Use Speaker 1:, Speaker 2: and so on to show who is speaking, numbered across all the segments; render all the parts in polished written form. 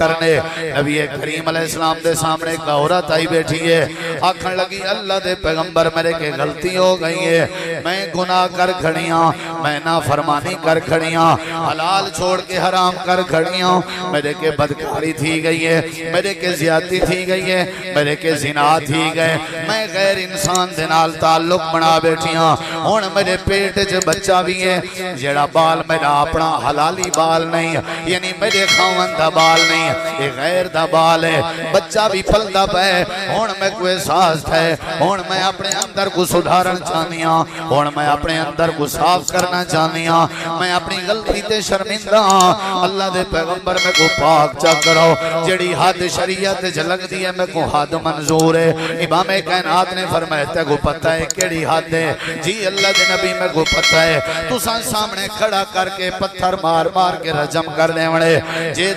Speaker 1: کرنے نبی کریم علیہ السلام دے سامنے ایک عورت آئی بیٹھی ہے آکھن لگی اللہ دے پیغمبر میرے کے غلطی ہو گئی ہے میں گناہ کر کھڑیاں میں نافرمانی کر کھڑیاں حلال چھوڑ کے حرام کر کھڑیاں میرے کے بدکاری تھی گئی ہے میرے کے زیادتی تھی گئی ہے میرے کے زنا تھی گئے میں غیر انسان دے نال تعلق بنا بیٹھیاں ہن میرے پیٹ چ بچہ بھی ہے جڑا بال میرا اپنا حلالی بال نہیں یعنی میرے خاون دا بال نہیں یہ غیر دا بال ہے بچہ بھی پلدا پے ہن میں کوئی احساس ہے ہن میں اپنے اندر کو سدھارن چاہنی ہاں ہن میں اپنے اندر کو صاف کرنا چاہنی ہاں میں اپنی غلطی تے شرمندہ ہاں اللہ دے پیغمبر میں کو پاک چا کرو جڑی حد شریعت جلگ دی ہے میں کو حد منظور ہے امام کائنات نے فرمایا تے کو پتہ ہے کیڑی حد ہے جی اللہ دے نبی میں کو پتہ ہے تو سامنے کھڑا کر کے پتھر مار مار کے رجم کر دے وڑے جے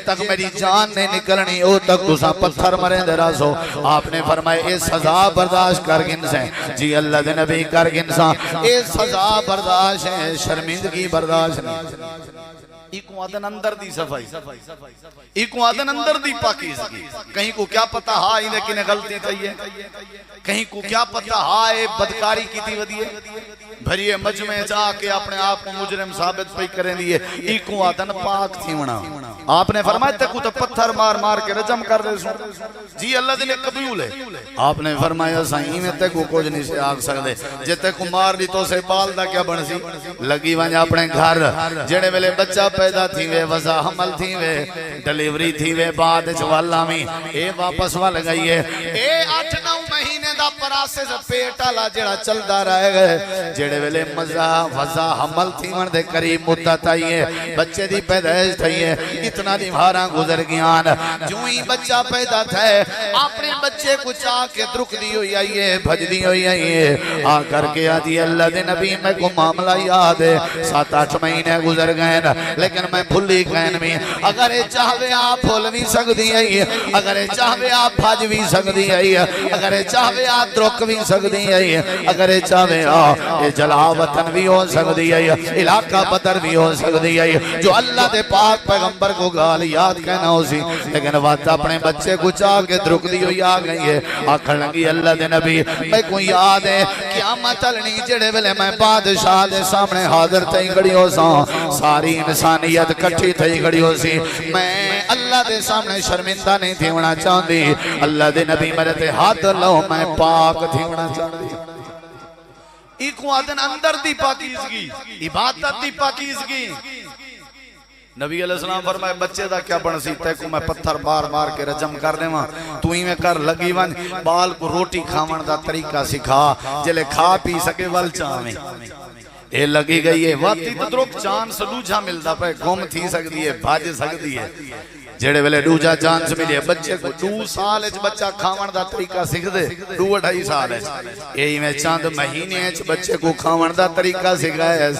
Speaker 1: تک میری جان نہیں نکلنی او تک تو پتھر مرے دے رازو آپ نے فرمایا اے سزا برداشت کر گن سے جی اللہ دے نبی کر گن سا اے سزا برداشت ہے شرمندگی برداشت نہیں ایکو آدن اندر دی صفائی ایکو آدن اندر دی پاکیزگی کہیں کو کیا پتا ہاں ہی لیکن غلطی تھی ہے کہیں کو کیا پتا ہاں بدکاری کی تھی ودیے بھریے مجمع جا کے اپنے آپ کو مجرم ثابت پہ کریں دیئے ایکو آدن پاک تھی ونا آپ نے فرمایا تکو تو پتھر مار مار کے رجم کر دے سو جی اللہ دنے قبول ہے آپ نے فرمایا سائیں میں تکو کچھ نہیں سے آگ سکتے جے تکو مار دی تو سے بال دا کیا بن سی لگی وانجا اپنے گھر جڑے ویلے بچہ پیدا تھی وے وضع حمل تھی وے ڈلیوری تھی وے بعد چوالا میں اے واپس وال گئی ہے اے 8-9 مہینے دا پراسے سے پیٹا لا جڑا چل دا رہے گئے جڑے ویلے وضع حمل تھی وان دے قریب مدت آئی ہے بچے دی پیدائش تھی ہے اتنا دی بھاراں گزر گیان جو ہی بچہ پیدا تھے اپنے بچے کو چاہ کے درک دی ہوئی آئی ہے بھج دی ہوئی آئی ہے آ کر کے آدھی اللہ دے نبی میں کو معاملہ یاد ہے 7-8 مہینے گزر گئے لیکن میں بھلی کہن میں اگر چاہوے آپ بھول بھی سکتی ہے اگر چاہوے آپ بھاج بھی سکتی ہے اگر چاہوے آپ درک بھی سکتی ہے اگر چاہوے آپ جلا وطن بھی ہو سکتی ہے علاقہ بدر بھی ہو سکتی ہے جو اللہ دے پاک پیغمبر کو گال یاد کہنا ہو سی لیکن وقت اپنے بچے کو چاہ کے درک دی ہوئی آ گئی ہے آکھر لگی اللہ دے نبی میں کو یاد ہے قیامت چلنی جڑے ویلے میں بادشاہ دے سامنے حاضر تھی کھڑی ہو سا ساری انسانیت کٹھی تھی کھڑی ہو سی میں اللہ دے سامنے شرمندہ نہیں تھی ہونا چاہتی اللہ دے نبی میرے تے ہاتھ لو میں پاک تھی ہونا چاہتی ایکو آدن اندر دی پاکیزگی عبادت دی پاکیزگی نبی علیہ السلام فرمائے بچے دا کیا بن سی تے کو میں پتھر بار بار کے رجم کر دے ماں تو ہی میں کر لگی ون بال کو روٹی کھاون دا طریقہ سکھا جلے کھا پی سکے ول چاہمیں اے لگی گئی ہے واتی تدرک چاند سلوجہ ملدا پہ گم تھی سکتی ہے بھاج سکتی ہے جڑے ویلے ڈوجا چانس ملے بچے کو 2 سال اچ بچہ کھاون دا طریقہ سکھ دے 2-2.5 سال ہے یہی میں چاند مہینے اچ بچے کو کھاون دا طریقہ سکھائے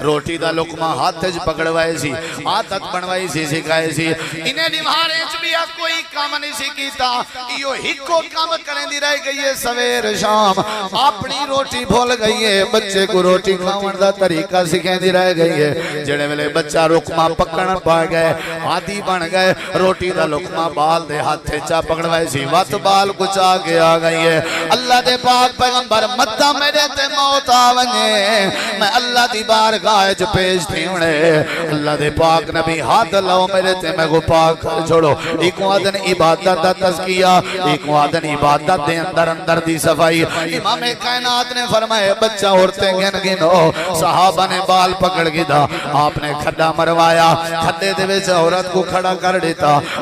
Speaker 1: روٹی دا لقمہ ہاتھ اچ پکڑوائے سی عادت بنوائی سی سکھائے سی انہیں نمہارے اچ بھی کوئی کام نہیں سکھیتا یہ ہکو کام کریں دی رہ گئی ہے سویر شام اپنی روٹی بھول گئی ہے بچے کو روٹی کھاون دا طریقہ سکھیں دی رہ گئی ہے جڑے ویلے بچہ لقمہ پکڑن پا گئے عادی بن گئے روٹی دا لقمہ بال دے ہاتھ چا پکڑوائے سی وقت بال کو چاہ کے آ گئی ہے اللہ دے پاک پیغمبر مدہ میرے تے موت آونگے میں اللہ دی بارگاہ جو پیش تھی انہیں اللہ دے پاک نبی ہاتھ لو میرے تے میں کو پاک کر چھوڑو ایکو آدن عبادت دا تذکیہ ایکو آدن عبادت دے اندر دی صفائی امام کائنات نے فرمائے بچہ عورتیں گن گنو صحابہ نے بال پکڑ گدا آپ نے کھڈا مروایا کھڈے دے وچ عورت کو کھڑا کر دیتا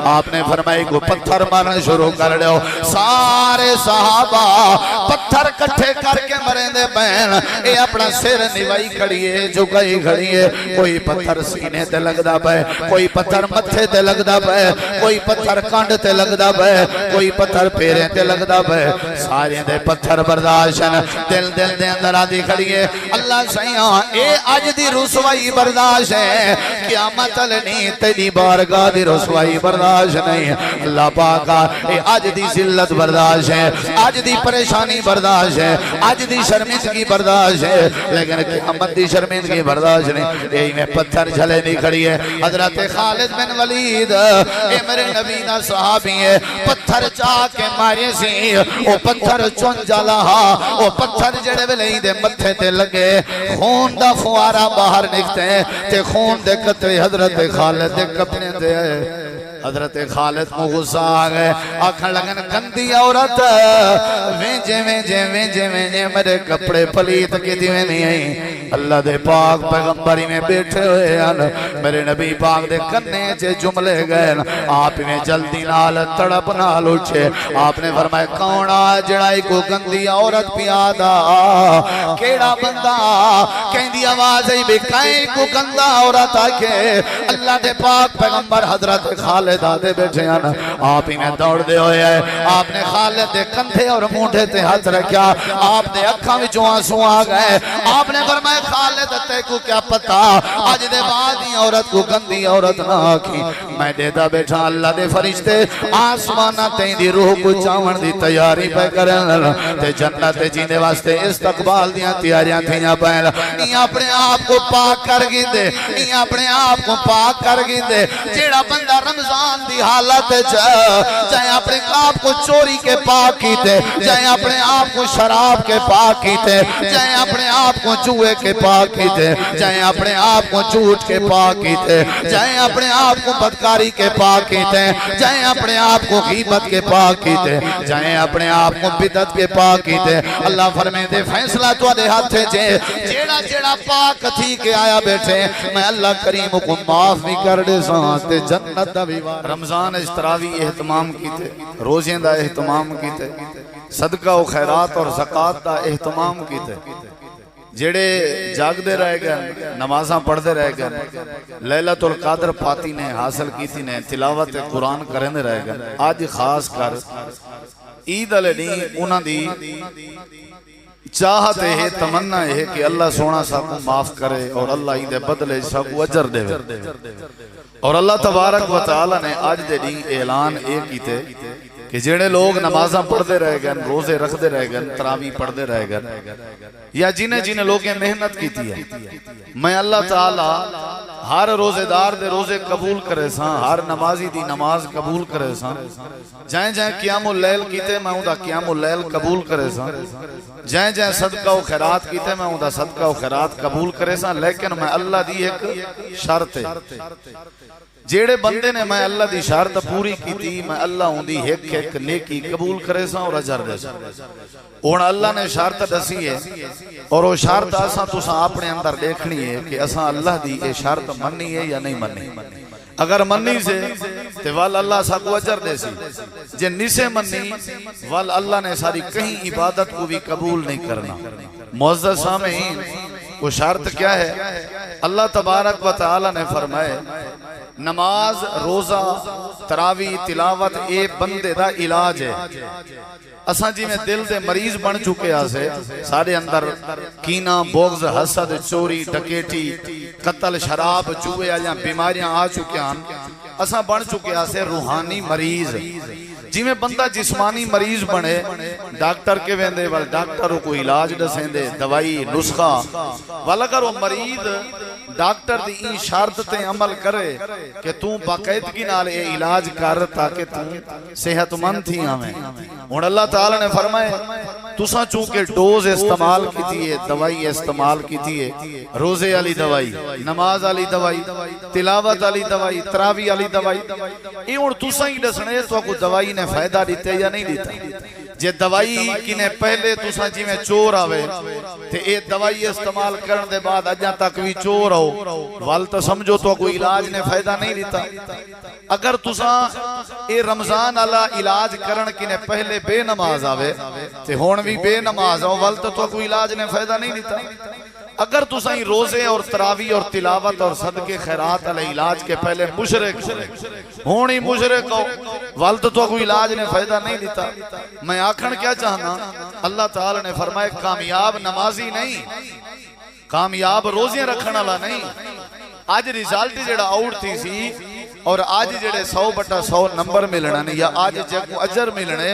Speaker 1: آپ نے فرمائی کو پتھر مارنا شروع کر دیو سارے صحابہ پتھر کٹھے کر کے مریں دے بین اے اپنا سر نوائی کھڑیے جھکائی کھڑیے کوئی پتھر سینے تے لگ دا پے کوئی پتھر متھے تے لگ دا پے کوئی پتھر کانڈ تے لگ دا پے کوئی پتھر پیریں تے لگ دا پے سارے دے پتھر برداشن دل دے اندر آدھی کھڑیے اللہ سیاں اے آج دی رسوائی برداشت ہے قیامت لنی تیری بارگاہ دی رسوائی رسوائی برداشت نہیں اللہ پاک اے اج دی ذلت برداشت ہے اج دی پریشانی برداشت ہے اج دی شرمندگی برداشت ہے لیکن قیامت دی شرمندگی برداشت نہیں یہی میں پتھر جھلے نہیں کھڑی ہے حضرت خالد بن ولید اے میرے نبی نا صحابی ہے پتھر چاہ کے مارے سی او پتھر چون جالا او پتھر جڑے ویلے دے متھے تے لگے خون دا فوارا باہر نکتے ہیں تے خون دے قطرے حضرت خالد دے کپنے دے حضرت خالد کو غصہ آگئے آکھن لگن گندی عورت وینجے وینجے وینجے وینجے میرے کپڑے پلیت کی دیویں نہیں آئی اللہ دے پاک پیغمبری میں بیٹھے ہوئے ہیں میرے نبی پاک دے کنے چے جملے گئے آپ نے جلدی نال تڑپ نال اٹھے آپ نے فرمائے کونا جڑائی کو گندی عورت پیادا کیڑا بندہ کہیں دی آواز ہی بھی کہیں کو گندہ عورت آکے اللہ دے پاک پیغمبر حضرت خالد دادے بیٹھے ہیں آپ ہی نے دوڑ دے ہوئے ہیں آپ نے خالد دے کندھے اور مونڈے تے ہاتھ رکھیا آپ نے اکھاں وچوں آنسو آ گئے آپ نے فرمایا خالد تے کو کیا پتا اج دے بعد ہی عورت کو گندی عورت نہ آکھی میں دیدا بیٹھا اللہ دے فرشتے آسماناں تے دی روح کو چاون دی تیاری پہ کرن تے جنت جیندے واسطے استقبال دیاں تیاریاں تھیاں پہن ای اپنے آپ کو پاک کر گیندے ای اپنے آپ کو پاک کر گیندے جیڑا بندہ رمضان دی حالت چاہے اپنے آپ کو چوری کے پاک کیتے چاہے اپنے آپ کو شراب کے پاک کیتے چاہے اپنے آپ کو جوئے کے پاک کیتے چاہے اپنے آپ کو جھوٹ کے پاک کیتے چاہے اپنے آپ کو بدکاری کے پاک کیتے چاہے اپنے آپ کو غیبت کے پاک کیتے چاہے اپنے آپ کو بدعت کے پاک کیتے اللہ فرمائے دے فیصلہ تو دے ہاتھ جے جیڑا جیڑا پاک تھی کے آیا بیٹھے میں اللہ کریم کو معاف بھی کر دے سانتے جنت دا بھی رمضان اشتراوی اہتمام کیتے روزیں دا اہتمام کیتے صدقہ و خیرات اور زکاة دا اہتمام کیتے جڑے جاگ دے رہ گئے نمازاں پڑھ دے رہ گئے لیلۃ القدر پاتی نے حاصل کیتی نے تلاوت قرآن کریں دے رہ گئے آج خاص کر عید علیہ دین انہاں دی چاہت ہے تمنا ہے کہ اللہ سونا ساکو معاف کرے اور اللہ عید بدلے ساکو اجر دے اور اللہ تبارک و تعالی نے آج دے دین اعلان ایک کیتے کہ جڑے لوگ نمازاں پڑھ دے رہ گئے روزے رکھ دے رہ گئے تراویح پڑھ دے رہ گئے یا جنہیں لوگیں محنت کیتی ہے میں اللہ تعالی ہر روزے دار دے روزے قبول کرے ساں ہر نمازی دی نماز قبول کرے ساں جائیں جائیں قیام اللیل کیتے میں ہوں دا قیام اللیل قبول کرے ساں جائیں جائیں صدقہ و خیرات کیتے میں ہوں دا صدقہ و خیرات قبول کرے ساں لیکن میں اللہ دی ایک شرط ہے جیڑے بندے نے میں اللہ دی شرط پوری کی تھی میں اللہ ہوں دی ایک نیکی قبول کرے ساں اور اجر دے ساں اور اللہ نے شرط دسی ہے اور وہ شرط اساں تساں اپنے اندر دیکھنی ہے کہ اساں اللہ دی یہ شرط مننی ہے یا نہیں مننی اگر مننی سے تو وال اللہ ساکو اجر دے سی جن نسے مننی وال اللہ نے ساری کہیں عبادت کو بھی قبول نہیں کرنا معزز سامعین وہ شرط کیا ہے اللہ تبارک و تعالی نے فرمائے نماز روزہ تراویح تلاوت اے بندے دا علاج ہے اساں جی میں دل دے مریض بن چکے آسے سارے اندر کینہ بغض حسد چوری ڈکیٹی قتل شراب جوئے یا بیماریاں آ چکے ہیں اساں بن چکے آسے روحانی مریض جی میں بندہ جسمانی مریض بنے ڈاکٹر کے ویندے وال ڈاکٹر کو علاج دسیں دے دوائی نسخہ والاگر وہ مریض ڈاکٹر دی این شرط تے عمل کرے کہ تو باقاعدگی نال اے علاج کر تاکہ تو صحت مند تھی ہمیں اور اللہ تعالی نے فرمائے تساں چونکہ ڈوز استعمال کی تھی ہے دوائی استعمال کی تھی ہے روزے علی دوائی نماز علی دوائی تلاوت علی دوائی تراویح علی دوائی یہ اور تساں ہی دسنے تو کو دوائی نے فائدہ دیتے یا نہیں دیتا جے دوائی کنے پہلے تساں جی میں چور آوے تے اے دوائی استعمال کرن دے بعد اجاں تک بھی چور ہو وال تو سمجھو تو کوئی علاج نے فائدہ نہیں دیتا اگر تساں اے رمضان اللہ علاج کرن کنے پہلے بے نماز آوے تے ہون بھی بے نماز ہو وال تو کوئی علاج نے فائدہ نہیں دیتا اگر تساں روزے اور تراویح اور تلاوت اور صدقے خیرات علی علاج کے پہلے مشرک ہونی مشرک ہو وال تو کوئی علاج نے فائدہ نہیں دیتا میں آکھن کیا چاہنا اللہ تعالی نے فرمائے کامیاب نمازی نہیں کامیاب روزیں رکھنا لا نہیں آج ریزالٹ جڑا آؤٹ تھی سی اور آج جڑے 100/100 نمبر ملنا نہیں یا آج جے کو اجر ملنے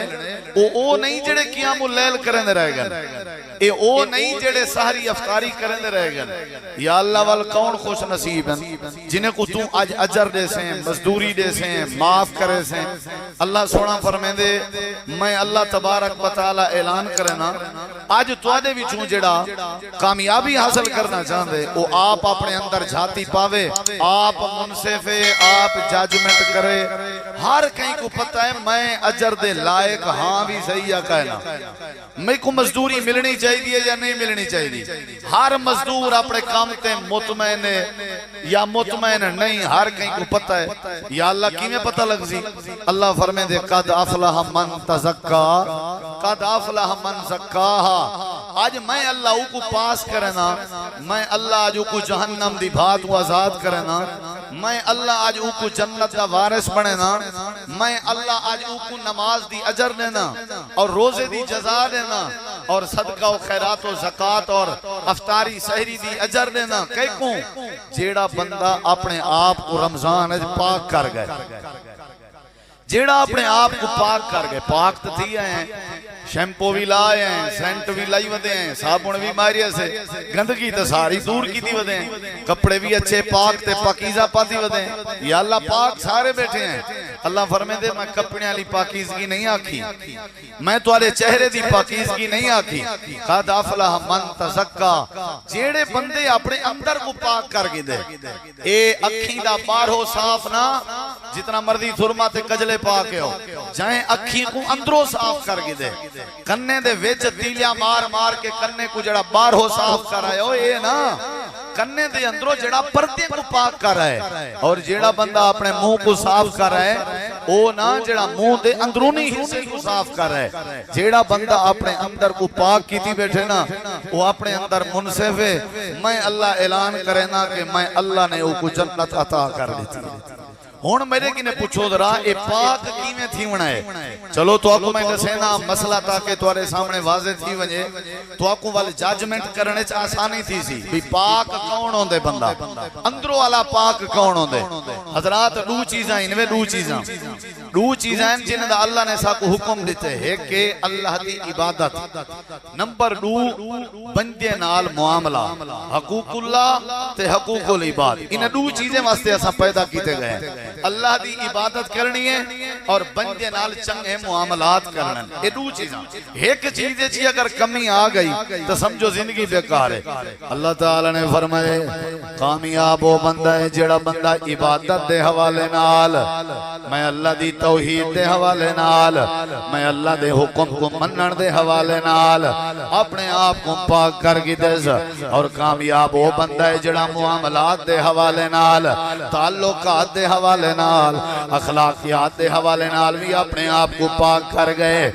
Speaker 1: او نہیں جڑے قیام اللیل کرن رہ گئے اے او نہیں جڑے سحری افطاری کرن رہ گئے یا اللہ وال کون خوش نصیب ہیں جنہیں کو تو آج اجر دے سیں مزدوری دے سیں معاف کرے سیں اللہ سونا فرمائے دے میں اللہ تبارک و تعالی اعلان کرنا آج تو آدھے بھی چون جڑا کامیابی حاصل کرنا چاہتے وہ آپ اپنے اندر جھاتی پاوے آپ منصفے آپ جاجمنٹ کرے ہر کہیں کو پتہ ہے میں اجر دے لائق ہاں بھی صحیح کہنا میں کو مزدوری ملنی چاہیے یا نہیں ملنی چاہیے ہر مزدور اپنے کام تے مطمئن یا مطمئن نہیں ہر کہیں کو پتہ ہے یا اللہ کی میں پتہ لگ زی اللہ فرمائے دے قد افلح من تزکا قد افلح من زکاہا آج میں اللہ کو پاس کرنا میں اللہ آج کو جہنم دی بھات و آزاد کرنا میں اللہ آج کو جنت دا وارث بننا میں اللہ آج کو نماز دی اجر دینا اور روزے دی جزا دینا اور صدقہ و خیرات و زکاة اور افطاری سحری دی اجر دینا کہ کوں جیڑا بندہ اپنے آپ کو رمضان پاک کر گئے جیڑا اپنے آپ کو پاک کر گئے پاک تو تھی ہیں شیمپو بھی لائے ہیں سینٹ بھی لائی ودے ہیں صابن بھی ماری سے گندگی تو ساری دور کی تھی ودے ہیں کپڑے بھی اچھے پاک تے پاکیزہ پاتی ودے ہیں یا اللہ پاک سارے بیٹھے ہیں اللہ فرمائے دے میں کپڑے علی پاکیزگی نہیں آکھی میں توارے چہرے دی پاکیزگی نہیں آکھی قد افلح من تزکا جیڑے بندے اپنے اندر کو پاک کر گئے دے اے اکھی دا بارہو صاف نہ جتنا مرضی تھرما تے کجلے پاکے ہو جائیں اکھی کو اندروں صاف کر گئے دے کنے دے ویچ تیلیاں مار مار کے کنے کو جڑا بار ہو صاف کر رہے ہو اے نا کنے دے اندروں جڑا پردے کو پاک کر رہے اور جڑا بندہ اپنے منہ کو صاف کر رہے او نا جڑا منہ دے اندرونی حصے کو صاف کر رہے جڑا بندہ اپنے اندر کو پاک کیتی بیٹھے نا وہ اپنے اندر منصف ہے میں اللہ اعلان کرے نا کہ میں اللہ نے وہ کو جنت عطا کر دیتی ہون میرے کی نے پوچھو درا اے پاک کیویں تھی ونا ہے چلو تو آکو میں دسینا مسئلہ تاکہ توارے سامنے واضح تھی ونجے تو آکو والے جاجمنٹ کرنے چا آسانی تھی سی بھی پاک کون ہوندے بندہ اندروں والا پاک کون ہوندے حضرات دو چیزاں انوے دو چیزاں جنہیں دا اللہ نے سا کو حکم دیتے ہیں کہ اللہ دی عبادت نمبر 2 بندے نال معاملہ حقوق اللہ تے حقوق العباد انہیں دو چیزیں واسطے ایسا پیدا کیتے گئے ہیں اللہ دی عبادت کرنی ہے اور بندے نال چنگے معاملات کرنا یہ دو چیزاں ایک چیز ہے اگر کمی آ گئی تو سمجھو زندگی بیکار ہے اللہ تعالی نے فرمائے کامیاب وہ بندہ ہے جڑا بندہ عبادت دے حوالے نال میں اللہ دی توحید دے حوالے نال میں اللہ دے حکم کو منن دے حوالے نال اپنے آپ کو پاک کر گی دے اور کامیاب وہ بندہ ہے جڑا معاملات دے حوالے نال تعلقات دے حوالے نال اخلاقیات دے حوالے نال بھی اپنے آپ کو پاک کر گئے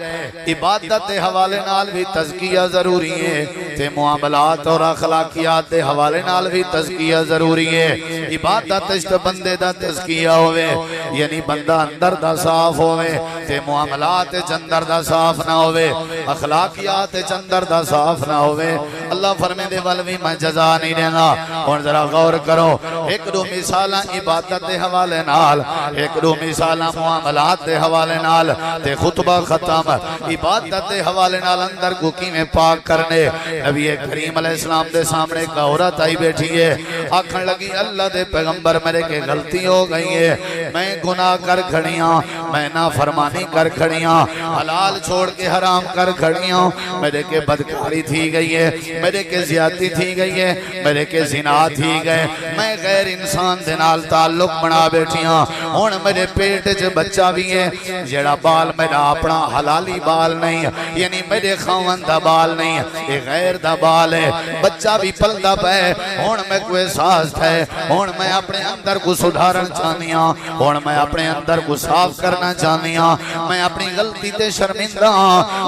Speaker 1: عبادت دے حوالے نال بھی تزکیہ ضروری ہے تے معاملات اور اخلاقیات دے حوالے نال بھی تزکیہ ضروری ہے عبادت اشت بندے دا تزکیہ ہوئے یعنی بندہ اندر دا صاف ہوئے تے معاملات چندر دا صاف نہ ہوئے اخلاقیات چندر دا صاف نہ ہوئے اللہ فرمائے دے والوی میں جزا نہیں دینا اور ذرا غور کرو ایک دو مثالاں عبادت دے حوالے نال ایک دو مثالاں معاملات دے حوالے نال تے خطبہ ختم عبادت دے حوالے نال اندر کو کیویں پاک کرنے نبی کریم علیہ السلام دے سامنے ایک عورت آئی بیٹھی ہے آکھن لگی اللہ دے پیغمبر میرے کے غلطی ہو گئی ہے میں گناہ کر کھڑیاں میں نافرمانی کر کھڑیاں حلال چھوڑ کے حرام کر کھڑیاں میرے کے بدکاری تھی گئی ہے میرے کے زیادتی تھی گئی ہے میرے کے زنا تھی گئے میں غیر انسان دے نال تعلق بنا بیٹھیاں ہون میرے پیٹ چ بچہ بھی ہے جڑا بال میرا اپنا حلالی بال نہیں یعنی میرے خاون دا بال نہیں یہ غیر دا بال ہے بچہ بھی پلدا پے ہون میں کوئی احساس ہے ہون میں اپنے اندر کو سدھارن چاہنیاں ہون میں اپنے اندر کو صاف کرنا چاہنیاں میں اپنی غلطی تے شرمندہ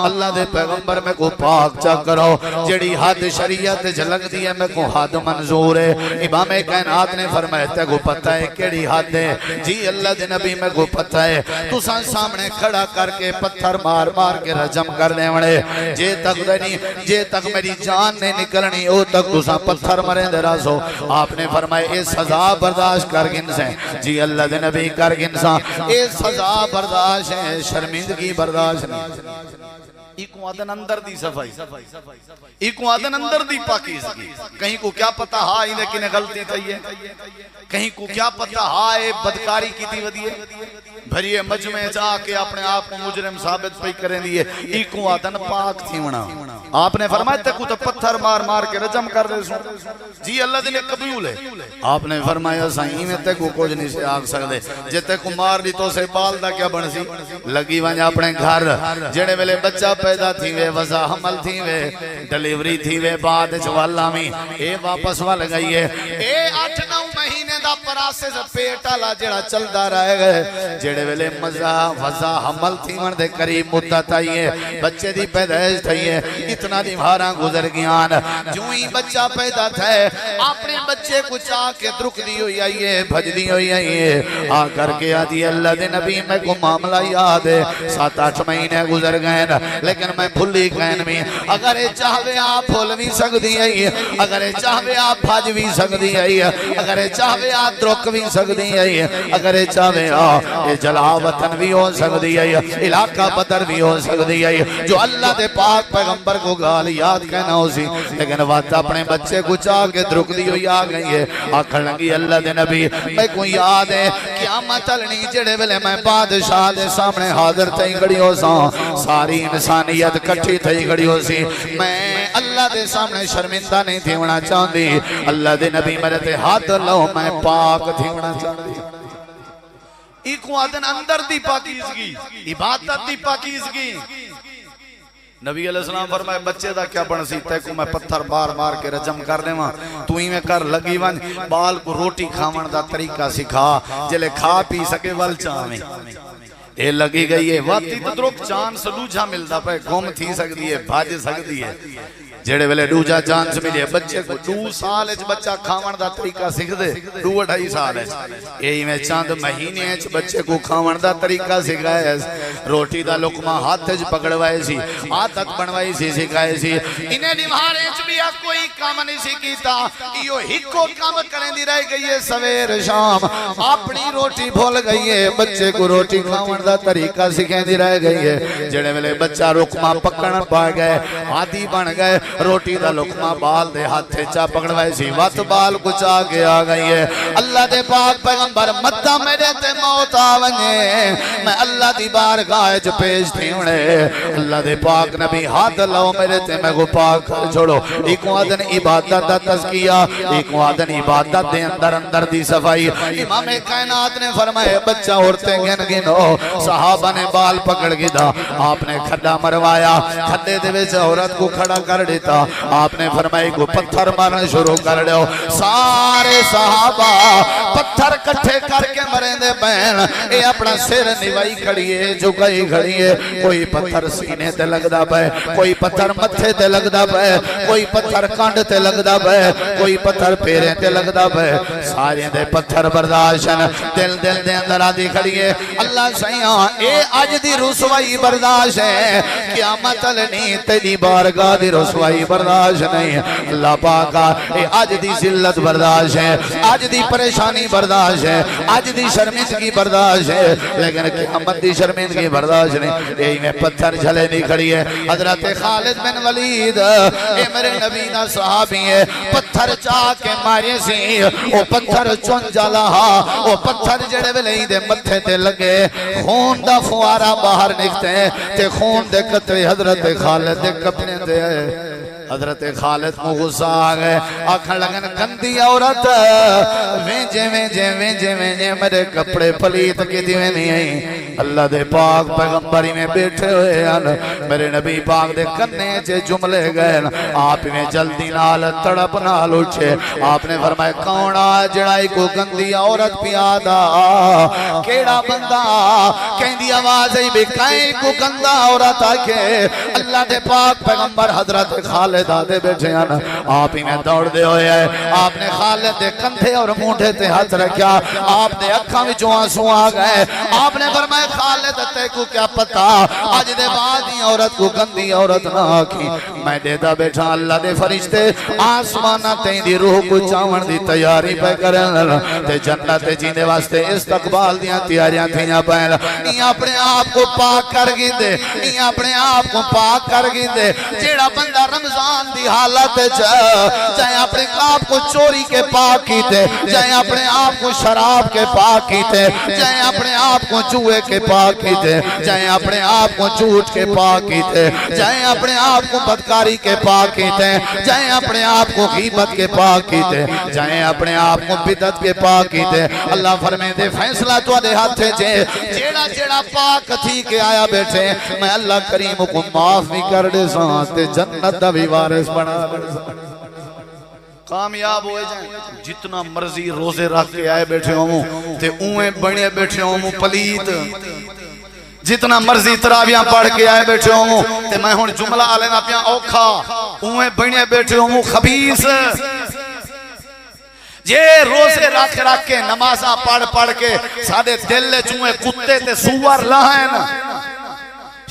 Speaker 1: اللہ دے پیغمبر میں کو پاک چا کرو جڑی حد شریعت جھلک دی ہے میں کو حد منظور ہے امام کائنات نے فرمایا تے کو پتہ ہے کیڑی حد ہے جی اللہ دے نبی میں کو پتہ ہے تو سامنے کھڑا کر کے پتھر مار مار کے رجم کر دے وڑے جے تک میری جان نے نکلنی او تک تو پتھر مرے دے رازو آپ نے فرمایا اے سزا سزا برداشت کر گنسیں جی اللہ دے نبی کر گنساں اے سزا برداشت ہے شرمندگی برداشت نہیں ایکو آدن اندر دی صفائی ایکو آدن اندر دی پاکیزگی کہیں کو کیا پتہ ہاں لیکن غلطی تھی ہے کہیں کو کیا پتہ ہاں بدکاری کی تھی ودیے بھریے مجمع جا کے اپنے آپ کو مجرم ثابت پہ کریں دیئے ایکو آدن پاک تھی ونا آپ نے فرمایا تکو تو پتھر مار مار کے رجم کر دے سو جی اللہ دنے قبول ہے آپ نے فرمایا سائیں میں تکو کچھ نہیں سے آگ سکتے جے تکو مار دی تو سے بال دا کیا بن سی لگی وانجا اپنے گھر جڑے ویلے بچہ پیدا تھی وے وضع حمل تھی وے ڈلیوری تھی وے بعد چوالا میں اے واپس وال گئی ہے اے 8-9 مہینے دا پراسے سے پیٹا لا جڑا چل دا رہے گئے جڑے ویلے وضع حمل تھی وان دے قریب مدت آئی ہے بچے دی پیدائش تھی ہے اتنا دی بھاراں گزر گیان جو ہی بچہ پیدا تھا اپنے بچے کو چاہ کے درک دی ہوئی آئی ہے بھج دی ہوئی آئی ہے آ کر کے آدھی اللہ دے نبی میں کو معاملہ یاد ہے 7-8 مہینے گزر گئے لیکن میں بھلی گئن میں اگر چاہوے آپ بھول بھی سکتی ہے اگر چاہوے آپ بھاج بھی سکتی ہے اگر چاہوے آپ درک بھی سکتی ہے اگر چاہوے آپ جلا وطن بھی ہو سکتی ہے علاقہ بدر بھی ہو سکتی ہے جو اللہ دے پاک پیغمبر کو گال یاد کہنا ہو سی لیکن وقت اپنے بچے کو چاہ کے درک دی ہوئی آ گئی ہے آکھر لگی اللہ دے نبی میں کو یاد ہے قیامت النی جڑے ویلے میں بادشاہ دے سامنے حاضر تھی گڑی ہو سا ساری انسانیت کٹھی تھی گڑی ہو سی میں اللہ دے سامنے شرمندہ نہیں تھی ہونا چاہن دی اللہ دے نبی میرے تے ہاتھ لو میں پاک تھی ہونا چاہن دی ایک وعدن اندر دی پاکیزگی عبادت دی پاکیزگی نبی علیہ السلام فرمائے بچے دا کیا بن سی تے کو میں پتھر بار بار کے رجم کر دے ماں تو ہی میں کر لگی ون بال کو روٹی کھاون دا طریقہ سکھا جلے کھا پی سکے ول چاہمیں اے لگی گئی ہے وقتی تو درک چاند سے لوجھا ملتا پہ گھوم تھی سکتی ہے بھاج سکتی ہے جڑے ویلے ڈوجا جان سے ملے بچے کو 2 سال اچ بچہ کھاون دا طریقہ سکھ دے 2-2.5 سال اچ یہی میں چاند مہینے اچ بچے کو کھاون دا طریقہ سکھائے روٹی دا لقمہ ہاتھ اچ پکڑوائے سی عادت بنوائی سی سکھائے سی انہیں نمہارے اچ بھی کوئی کام نہیں سکیتا یہ ہکو کام کریں دی رہ گئی ہے سویر شام اپنی روٹی بھول گئی ہے بچے کو روٹی کھاون دا طریقہ سکھیں دی رہ گئی ہے جڑے ویلے بچہ لقمہ پکڑن پا گئے عادی بن گئے روٹی دا لقمہ بال دے ہاتھ چا پکڑوائے سی وقت بال کو چاہ کے آ گئی ہے اللہ دے پاک پیغمبر مدہ میرے تے موت آونے میں اللہ دی بارگاہ جو پیش تھی انہیں اللہ دے پاک نبی ہاتھ لو میرے تے میں کو پاک کر چھوڑو ایک وعدن عبادت دا تذکیہ ایک وعدن عبادت دے اندر دی صفائی امام کائنات نے فرمائے بچہ عورتیں گن گنو صحابہ نے بال پکڑ گیا آپ نے کھڈا مروایا کھڈے دے وچ عورت کو کھڑا کر دیتا آپ نے فرمائی کو پتھر مارنا شروع کر دو سارے صحابہ پتھر کٹھے کر کے مریں دے بین اے اپنا سر نوائی کھڑیے جھکائی کھڑیے کوئی پتھر سینے تے لگ دا پے کوئی پتھر متھے تے لگ دا پے کوئی پتھر کانڈ تے لگ دا پے کوئی پتھر پیریں تے لگ دا پے سارے دے پتھر برداشن دل دے اندر آدھی کھڑیے اللہ سیاں اے آج دی رسوائی برداشت ہے قیامت لنی تیری بارگاہ دی رسوائی برداشت نہیں اللہ پاکا اے آج دی ذلت برداشت ہے آج دی پریشانی برداشت ہے آج دی شرمندگی برداشت ہے لیکن قیامت دی شرمندگی برداشت نہیں اے میں پتھر جھلے نہیں کھڑی ہے حضرت خالد بن ولید اے میرے نبی دا صحابی ہے پتھر چاہ کے مارے سی او پتھر چون جالا او پتھر جڑے ویلے دے متھے تے لگے خون دا فوارا باہر نکتے ہیں تے خون دے قطرے حضرت خالد دے کپنے تے حضرت خالد کو غصہ آ گئے آکھن لگن گندی عورت وینجے میرے کپڑے پلیت کی دیویں نہیں آئی اللہ دے پاک پیغمبری میں بیٹھے ہوئے ہیں میرے نبی پاک دے کنے چے جملے گئے آپ میں جلدی نال تڑپ نال اٹھے آپ نے فرمایا کونا جڑائی کو گندی عورت پیادا کیڑا بندہ کہیں دی آواز ہے بھی کہیں کو گندہ عورت آکے اللہ دے پاک پیغمبر حضرت خالد آدھے بیٹھے ہیں آپ ہی میں دوڑ دے ہوئے ہیں آپ نے خالد دے کندھے اور مونڈے تے ہاتھ رکھیا آپ دے اکھاں وچوں آنسو آ گئے آپ نے فرمایا خالد تے کو کیا پتا اج دے بعد ہی عورت کو گندی عورت نہ آکھی میں دیدا بیٹھا اللہ دے فرشتے آسمانہ تیں دی روح کو چاون دی تیاری پہ کرن تے جنت جیندے واسطے استقبال دیاں تیاریاں تھیاں پہن یہ اپنے آپ کو پاک کر گی دے یہ اپنے آپ کو پاک کر گی دے جیڑا بندہ رمضان دی حالت چاہے اپنے آپ کو چوری کے پاک کیتے چاہے اپنے آپ کو شراب کے پاک کیتے چاہے اپنے آپ کو جوئے کے پاک کیتے چاہے اپنے آپ کو جھوٹ کے پاک کیتے چاہے اپنے آپ کو بدکاری کے پاک کیتے چاہے اپنے آپ کو غیبت کے پاک کیتے چاہے اپنے آپ کو بدعت کے پاک کیتے اللہ فرمائے دے فیصلہ تو دے ہاتھ جے جیڑا جیڑا پاک تھی کے آیا بیٹھے میں اللہ کریم کو معاف بھی کر دے سانتے جنت دا بھی وارث بنا کامیاب ہوئے جائیں جتنا مرضی روزے رکھ کے آئے بیٹھے ہوں تے اویں بنے بیٹھے ہوں پلیت جتنا مرضی تراویاں پڑھ کے آئے بیٹھے ہوں تے میں ہون جملہ آلینا پیاں اوکھا اویں بنے بیٹھے ہوں خبیث جے روزے رکھ کے نمازاں پڑھ کے سادے دل چوئے کتے تے سور لہائن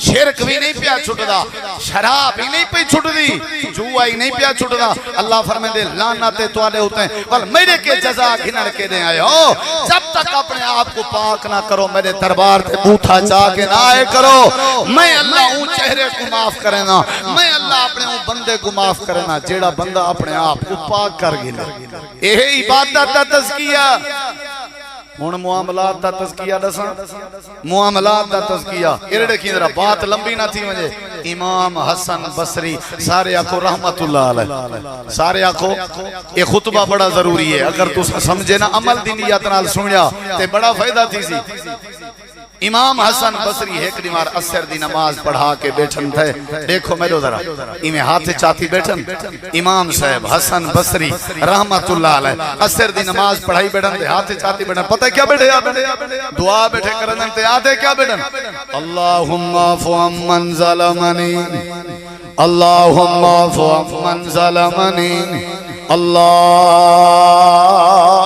Speaker 1: شرک بھی نہیں پیا چھٹ دا شراب بھی نہیں پی چھٹ دی جوا ہی نہیں پیا چھٹ دا اللہ فرمائے دے لعنت تو آلے ہوتے ہیں بل میرے کے جزا گھنر کے دیں آئے ہو جب تک اپنے آپ کو پاک نہ کرو میرے دربار تے بوتھا چاہ کے نہ آئے کرو میں اللہ ہوں چہرے کو معاف کرنا میں اللہ اپنے ہوں بندے کو معاف کرنا جیڑا بندہ اپنے آپ کو پاک کر گیا یہ عبادت دا تزکیہ ہون معاملات دا تزکیہ دساں معاملات دا تزکیہ ارڑے کی ذرا بات لمبی نہ تھی مجھے امام حسن بصری سارے آکھو رحمت اللہ علیہ سارے آکھو یہ خطبہ بڑا ضروری ہے اگر تو سمجھے نا عمل دی نیت نال سنیا تے بڑا فائدہ تھی سی امام حسن بصری ایک دیمار اثر دی نماز پڑھا کے بیٹھن تھے دیکھو میرے ذرا ایمیں ہاتھ چاہتی بیٹھن امام صاحب حسن بصری رحمت اللہ علیہ اثر دی نماز پڑھائی بیٹھن تھے ہاتھ چاہتی بیٹھن پتہ کیا بیٹھے دعا بیٹھے کرنے تھے آدھے کیا بیٹھن اللہم عفو عمن ظلمنی اللہم عفو عمن ظلمنی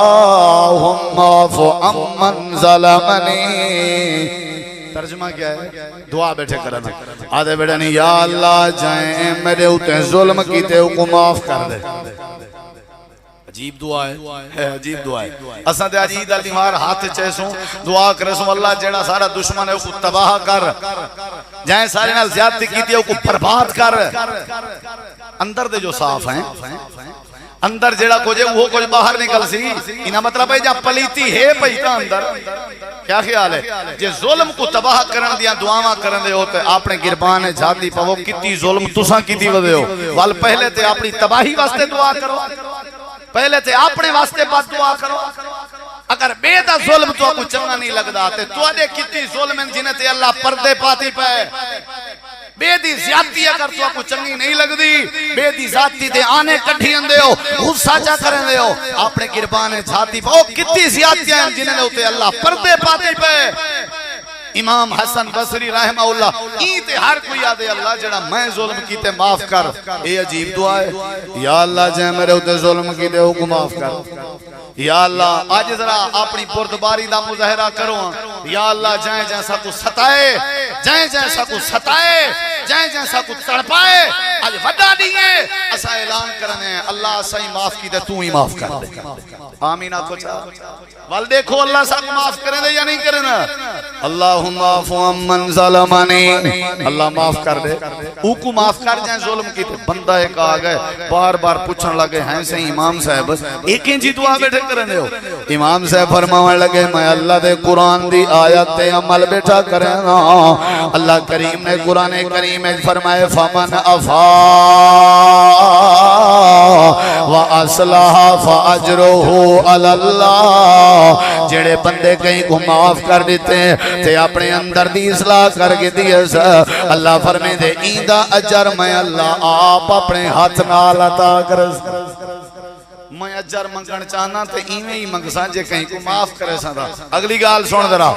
Speaker 1: اللہم عفو عمن ظلمنی ترجمہ کیا ہے دعا بیٹھے کرنا آدھے بیٹھے نہیں یا اللہ جائیں میرے ہوتے ظلم کیتے ہو کو معاف کر دے عجیب دعا ہے عجیب دعا ہے اساں تے اج عید الدیوار ہاتھ چیسوں دعا کرسوں اللہ جیڑا سارا دشمن ہے اس کو تباہ کر جائیں سارے نال زیادتی کیتی ہے اس کو برباد کر اندر دے جو صاف ہیں اندر جیڑا کوجے وہ کچھ باہر نکل سی انہا مطلب ہے جا پلیتی ہے پیتا اندر کیا خیال ہے جے ظلم کو تباہ کرن دیا دعاواں کرن دے ہوتے اپنے گربان جاتی پاو کتی ظلم تساں کتی ودے ہو وال پہلے تے اپنی تباہی واسطے دعا کرو پہلے تے اپنے واسطے بات دعا کرو اگر بے دا ظلم تو کو چنگا نہیں لگدا تے تو دے کتی ظلم جنہیں تے اللہ پردے پاتی پہ بے دی زیادتی اگر تو آپ کو چنگی نہیں لگ دی بے دی زیادتی دے آنے کٹھی اندے ہو غصہ چا کریں دے ہو اپنے گربانے جھاتی پہ او کتنی زیادتی ہیں جنہیں ہوتے اللہ پردے پاتے پہ امام حسن بصری رحمہ اللہ ایتے ہر کوئی یادے اللہ جڑا میں ظلم کیتے معاف کر اے عجیب دعا ہے یا اللہ جائے میرے ہوتے ظلم کیتے ہو کو معاف کر یا اللہ آج ذرا اپنی پردباری دا مظاہرہ کرو یا اللہ جائیں جیسا کو ستائے جائیں جیسا کو ستائے جائیں جیسا کو تڑپائے آج وڈا دیئے اسا اعلان کرنے اللہ اسا ہی معاف کی دے تو ہی معاف کر دے آمین آپ کو چاہ وال دیکھو اللہ سا کو معاف کریں دے یا نہیں کریں اللہم عفو عمن ظلمنی اللہ معاف کر دے او کو معاف کر جائیں ظلم کی تے بندہ ایک آگئے بار بار پوچھن لگے ہیں سے امام صاحب ایک انجی دعا بیٹھے کرنے ہو امام صاحب فرماؤں لگے میں اللہ دے قرآن دی آیت تے عمل بیٹھا کرنا اللہ کریم نے قرآن کریم فرمائے فمن افا وَأَصْلَحَ فَأَجْرُهُ عَلَى اللَّهِ جڑے بندے کہیں کو معاف کر دیتے ہیں تے اپنے اندر دی اصلاح کر کے دیئے سا اللہ فرمائے دے ایندہ اجر میں اللہ آپ اپنے ہاتھ نال عطا کرس میں اجر منگن چاہنا تے ایویں ہی منگساں جے کہیں کو معاف کرے سا دا اگلی گال سن ذرا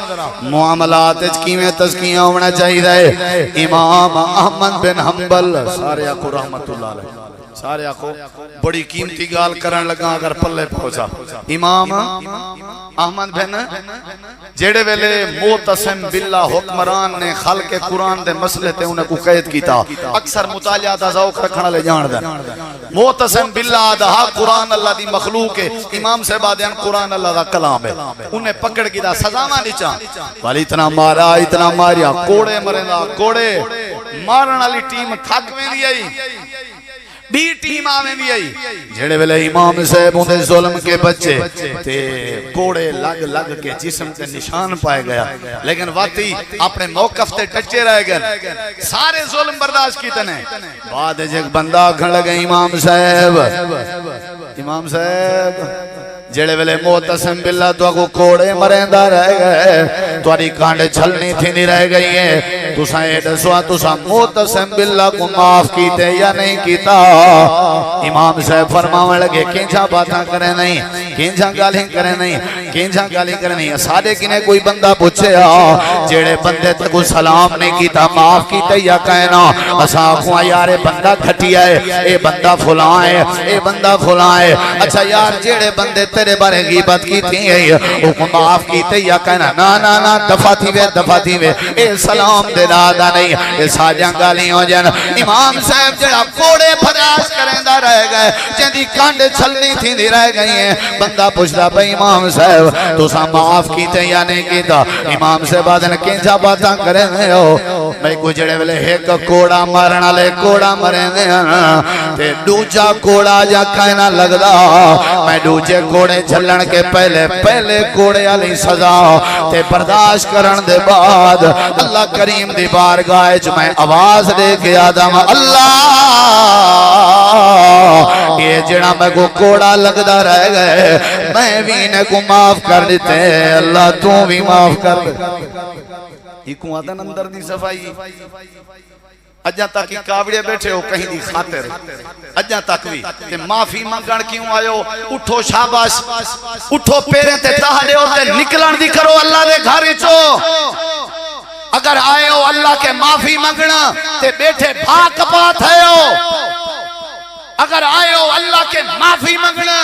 Speaker 1: معاملات وچ کیویں تزکیہ ہونا چاہیے امام احمد بن حنبل سارے آکو رحمت اللہ علیہ سارے آکو بڑی قیمتی گال کرن لگا اگر پلے پہنچا امام احمد بن جیڑے ویلے معتصم باللہ حکمران نے خلق قرآن دے مسئلے تے انہیں کو قید کیتا اکثر مطالعہ دا ذوق رکھنا لے جان دے معتصم باللہ دا قرآن اللہ دی مخلوق ہے امام سے بعدین قرآن اللہ دا کلام ہے انہیں پکڑ کی دا سزاواں نہیں چاہ والی اتنا مارا اتنا ماریا کوڑے مرندا کوڑے مارن والی ٹیم تھک ویندی آئی بھی ٹیم آویں بھی آئی جڑے ویلے امام صاحب اندے ظلم کے بچے تے کوڑے لگ لگ کے جسم تے نشان پائے گیا لیکن واقعی اپنے موقف تے ٹچے رہ گئے سارے ظلم برداشت کیتے نے بعد ایک بندہ کھڑ لگا امام صاحب جڑے ویلے معتصم باللہ تو کو کوڑے مریندا رہ گئے تواڈی کانڈ چھلنی تھی نہیں رہ گئی ہے تساں اے دسو تساں معتصم باللہ کو معاف کیتے یا نہیں کیتا امام صاحب فرماون لگے کینجا باتاں کرے نہیں کینجا گالیاں کرے نہیں کینجا گالیاں کرے نہیں سارے کنے کوئی بندہ پوچھیا جڑے بندے تے کو سلام نہیں کیتا معاف کیتے یا کہنا اساں کو یار بندہ گھٹیا ہے اے بندہ فلاں ہے اے بندہ فلاں ہے اچھا یار جڑے بندے تیرے بارے غیبت کی تھی ہے وہ معاف کیتے یا کہنا نا دفع تھی وے اے سلام دے دادا نہیں اے ساجاں گالی ہو جان امام صاحب جڑا کوڑے برداشت کریندا رہ گئے جندی کانڈ چھلنی تھی دی رہ گئی ہیں بندہ پوچھدا بھئی امام صاحب تساں معاف کیتے یا نہیں کیتا امام صاحب آدن کینجا باتاں کرے ہو میں کو جڑے ویلے ایک کوڑا مارن والے کوڑا مرے تے دوجا کوڑا جا کہنا لگدا میں دوجے کوڑے جھلن کے پہلے کوڑے علی سزا تے برداشت کرن دے بعد اللہ کریم دی بارگاہ وچ میں آواز دے کے آدم اللہ یہ جڑا میں کو کوڑا لگدا رہ گئے میں بھی نے کو معاف کر دیتے اللہ تو بھی معاف کر دے ایکو آدن اندر دی صفائی اجا تک ہی کاوڑے بیٹھے ہو کہیں دی خاطر اجا تک بھی کہ معافی منگن کیوں آئے ہو اٹھو شاباش اٹھو پیرے تے تہاڑے ہو تے نکلن دی کرو اللہ دے گھر چو اگر آئے ہو اللہ کے معافی منگنا تے بیٹھے بھاک پات ہے ہو اگر آئے ہو اللہ کے معافی منگنا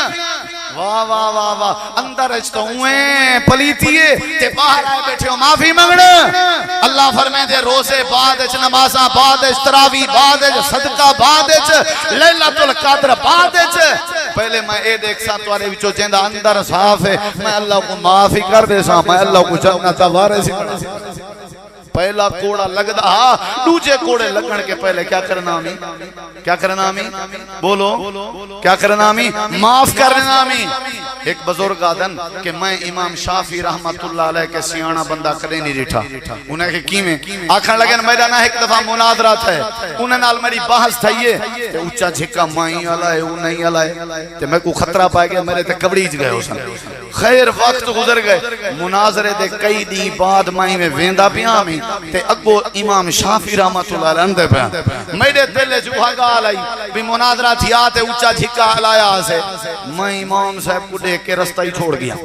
Speaker 1: واہ واہ واہ واہ اندر اچھ تو ہوئے پلیتیے تے باہر آئے بیٹھے ہو معافی منگنا اللہ فرمائے دے روزے بعد اچھ نمازاں بعد اچھ تراوی بعد اچھ صدقہ بعد اچھ لیلۃ القدر بعد اچھ پہلے میں اے دیکھ سا توارے وچو جیندہ اندر صاف ہے میں اللہ کو معافی کر دے سا میں اللہ کو جنت وارے سی پہلا کوڑا لگدا دوجے کوڑے لگن کے پہلے کیا کرنا ہمیں کیا کرنا ہمیں بولو کیا کرنا ہمیں معاف کرنا ہمیں ایک بزرگ آدن کہ میں امام شافعی رحمت اللہ علیہ کے سیانہ بندہ کرے نہیں ریٹھا انہیں کہ کیمیں آکھن لگن میرا نہ ایک دفعہ مناظرات ہے انہیں نال میری بحث تھائیے تے اچھا جھکا مائیں علائے انہیں نہیں علائے تے میں کو خطرہ پائے گیا میرے تے کبڑیج گئے ہو سن خیر وقت گزر گئے مناظرے دے کئی دی بعد مائیں میں ویندہ پیاں میں تے اگو امام شافعی رحمت اللہ علیہ اندے پیاں میرے دلے جوہا گال آئی بھی مناظرہ تھیا تے اچھا جھکا علایا سے میں امام صاحب کو دیکھ کے رستہ ہی چھوڑ گیا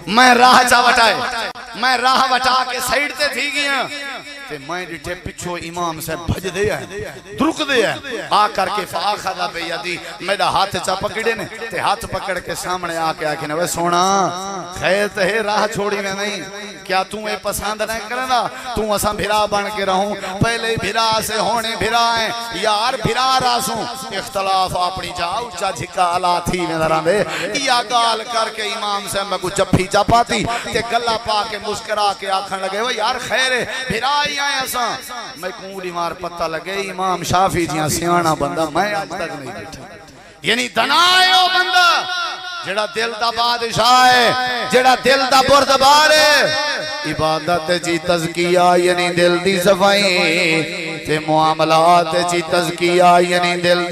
Speaker 1: میں راہ چا وٹائے میں راہ وٹا کے سائیڈ تے تھی گیا تے میں ڈٹھے پچھو امام صاحب بھج دے ہیں درک دے ہیں آ کر کے فآخذہ بیدی میرا ہاتھ چا پکڑے نے تے ہاتھ پکڑ کے سامنے آ کے آکھنے وے سونا خیر تے راہ چھوڑی میں نہیں کیا تُوں اے پسند نہیں کرنا تُوں اساں بھرا بن کے رہوں پہلے بھرا سے ہونے بھرا ہیں یار بھرا راسوں اختلاف اپنی جاؤ چا جھکا علا تھی نظر آنے یا گال کر کے امام سے میں کو جپھی چپاتی تے گلہ پا کے مسکرا کے آکھن لگے وہ یار خیر بھرا ہی آئے اساں میں کوڑی مار پتہ لگے امام شافعی جیاں سیانہ بندہ میں آج تک نہیں بیٹھا یعنی دنائے ہو بندہ جڑا دل دا بادشاہ ہے جڑا دل دا بردبار ہے عبادت جی تزکیہ یعنی دل دی صفائی تے معاملات چی تزکیہ یعنی دل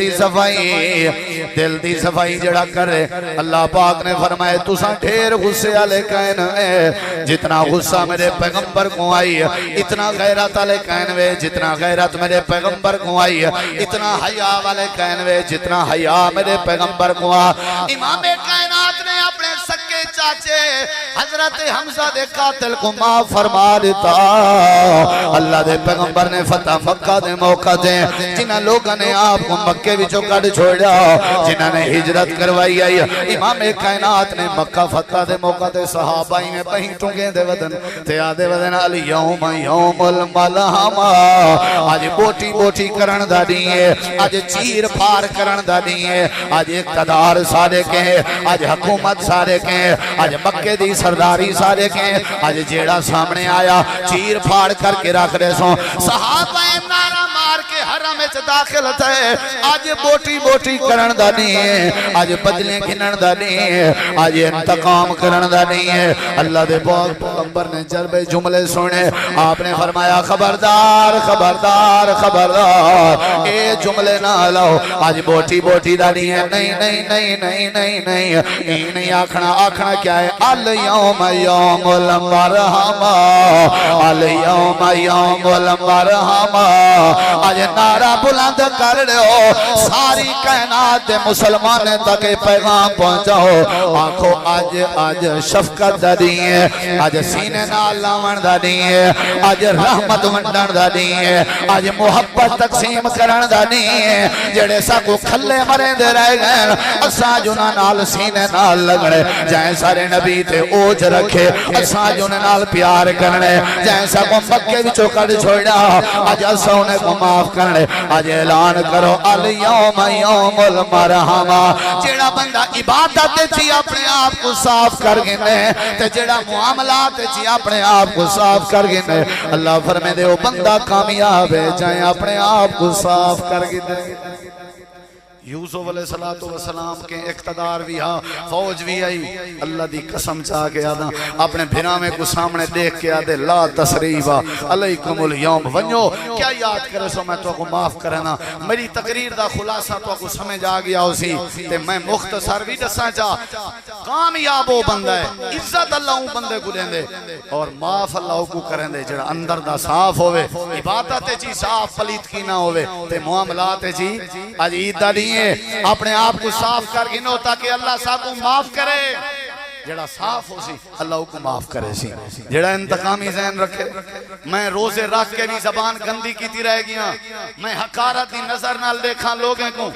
Speaker 1: دی صفائی جڑا کرے اللہ پاک نے فرمائے تساں ڈھیر غصے والے کہن ہے جتنا غصہ میرے پیغمبر کو آئی اتنا غیرت والے کہن وے جتنا غیرت میرے پیغمبر کو آئی اتنا حیا والے کہن وے جتنا حیا میرے پیغمبر کو آ امام کائنات نے اپنے سکے چاچے حضرت حمزہ دے قاتل کو معاف فرما دیتا اللہ دے پیغمبر نے فتح مکہ دے موقع دے جنہ لوگوں نے آپ کو مکے وچوں کڈ چھوڑیا جنہ نے ہجرت کروائی آئی امام کائنات نے مکہ فتح دے موقع دے صحابہ میں پہی ٹنگے دے ودن تے آدے ودن الیوم یوم الملحمہ آج بوٹی بوٹی کرن دا دیئے آج چیر پھار کرن دا دیئے آج اقتدار سارے کے آج حکومت سارے کے آج مکے دی سرداری سارے کے آج جیڑا سامنے آیا چیر پھاڑ کر کے رکھ رہے سوں صحابہ نعرہ مار کے حرم وچ داخل تھے آج بوٹی بوٹی کرن دا نہیں ہے آج بدلیں گھنن دا نہیں ہے آج انتقام کرن دا نہیں ہے اللہ دے پاک پیغمبر نے جلبے جملے سنے آپ نے فرمایا خبردار خبردار خبردار اے جملے نہ لاؤ آج بوٹی بوٹی دا نہیں ہے نہیں نہیں نہیں نہیں نہیں نہیں نہیں آکھنا کیا ہے الیوم یوم المرحمہ الیوم یوم المرحمہ آج نعرہ بلند کر رہے ہو ساری کائنات مسلمان تک پیغام پہنچاؤ آنکھو آج شفقت دا نہیں ہے آج سینے نال لاون دا نہیں ہے آج رحمت ونڈن دا نہیں ہے آج محبت تقسیم کرن دا نہیں ہے جڑے سا کو کھلے مریں دے رہ گئے اساں جنہ نال سینے نال لگنے جائیں سارے نبی تے اوج رکھے اساں جنہ نال پیار کرنے جائیں سا کو مکے وچوں کڈ چھوڑیا آج اساں انہیں کو معاف کرنے آج اعلان کرو الیوم یوم المرحمہ جیڑا بندہ عبادت تھی اپنے آپ کو صاف کر گنے تے جیڑا معاملات تھی اپنے آپ کو صاف کر گنے اللہ فرمے دے وہ بندہ کامیاب ہے جائیں اپنے آپ کو صاف کر گنے یوسف علیہ السلام کے اقتدار بھی ہاں فوج بھی آئی اللہ دی قسم چاہ کے آدھا اپنے بھرامے کو سامنے دیکھ کے آدھے لا تسریبا علیکم اليوم ونیو کیا یاد کرے سو میں تو کو معاف کرنا میری تقریر دا خلاصہ تو کو سمجھ آ گیا اسی تے میں مختصر بھی دساں چاہ کامیاب ہو بندہ ہے عزت اللہ ہوں بندے کو دیں دے اور معاف اللہ کو کریں دے جڑا اندر دا صاف ہوئے عبادت جی صاف پلیت کی نہ ہوئے تے معاملات جی آج عید دا نہیں اپنے آپ کو صاف کر گنو تاکہ اللہ صاحب کو معاف کرے جڑا صاف ہو سی اللہ کو معاف کرے سی جڑا انتقامی ذہن رکھے میں روزے رکھ کے بھی زبان گندی کیتی رہ گیا میں حقارتی نظر نال دیکھا لوگیں کو